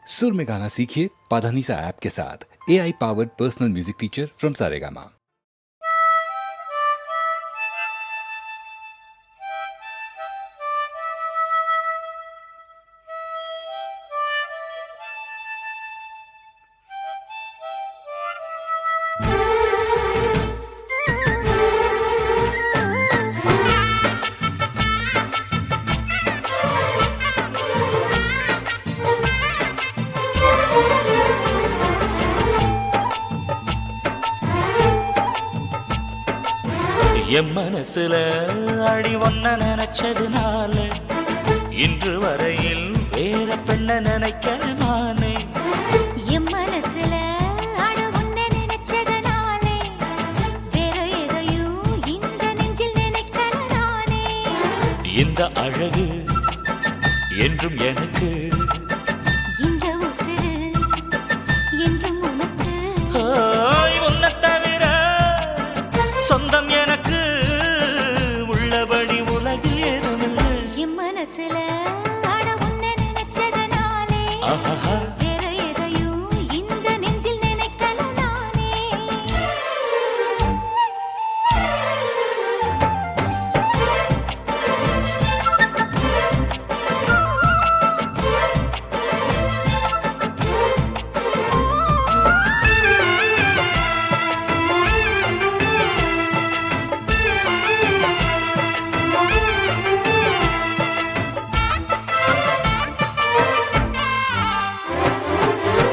सुर में गाना सीखिए पाधानीसा ऐप के साथ। AI powered personal music teacher from Saregama. என் மனசுல அடி ஒன்ன நினைச்சதுனால இன்று வரையில் வேற பெண்ண நினைக்கிற நானே. என் மனசுல அட உன்ன நினைச்சதுனாலே வேற எதையும் இந்த நெஞ்சில் நினைக்கிற நானே. இந்த அழகு என்றும் எனக்கு, இந்த உசுரு என்றும் உனக்கு. உன்னை தவிர சொந்தம் எனக்கு உள்ளபடி உலகில் ஏதுமில்லை. என் மனசுல அட உன்ன நினைச்சதுனாலே ஆஹா வேற எதையும் இந்த நெஞ்சில் நினைக்கிற நானே.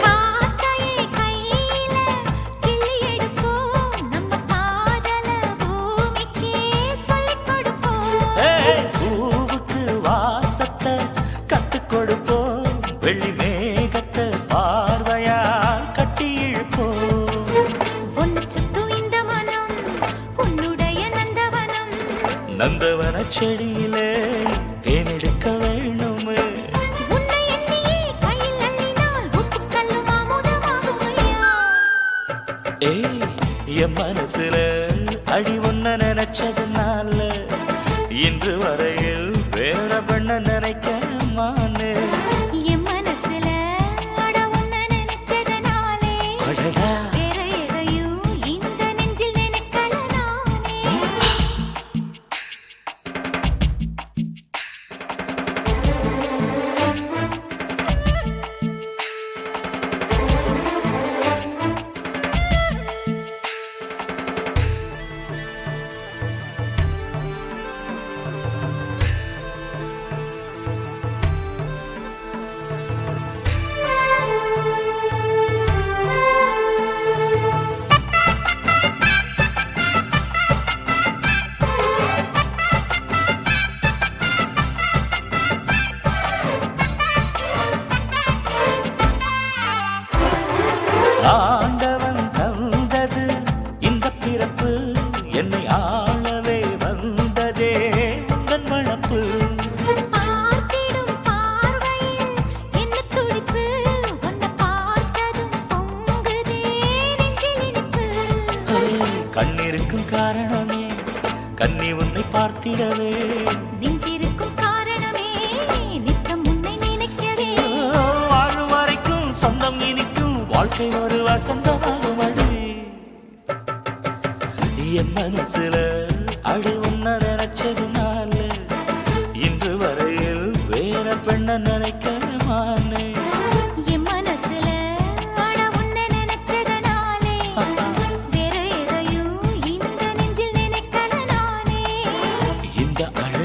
காக்கையை கையில கிள்ளி எடுப்போம், நம்ம காதல பூமிக்கே சொல்லிக் கொடுப்போம். பூவுக்கு வாசத்தை கத்துக் கொடுப்போம், வெள்ளி மேகத்தை பார்வையா கட்டி இழுப்போம். உன்னை சுத்தும் இந்த மனம் உன்னுடைய நந்தவனம். நந்தவன செடியிலே தேனெடுக்க வேணுமே. உன்னை எண்ணியே கையில் அள்ளினால் உப்புக்கல்லும் அமுதமாகும் ஐயா. ஏய் என் மனசுல அடி ஒன்ன நினைச்சதுனால இன்று வரையில் வேற பெண்ண நினைக்க மானே. என் மனசுல அட உன்னை நினைச்சதுனாலே அடடா வேற எதையும் இந்த நெஞ்சில் நினைக்கல நானே. ஆண்டவன் தந்தது இந்த பிறப்பு, என்னை ஆளவே வந்ததே உந்தன் வளப்பு. பார்த்திடும் பார்வையில் என்ன துடிப்பு, உன்னை பார்த்ததும் பொங்குதே நெஞ்சில் இனிப்பு. கண்ணிருக்கும் காரணமே கண்ணி உன்னை பார்த்திடவே, நெஞ்சிருக்கும் காரணமே நித்தம் உன்னை நினைக்கவே. வாழும் வரைக்கும் சொந்தம் இனிக்கும், வாழ்க்கை ஒரு வசந்தமாகும் அடி. என் மனசுல அடி உன்ன நினைச்சதுனால இன்று வரையில் வேற பெண்ண நினைக்க மானே. என் மனசுல அட உன்னை நினைச்சதுனாலே வேற எதையும் இந்த நெஞ்சில் நினைக்கல நானே. இந்த அழகு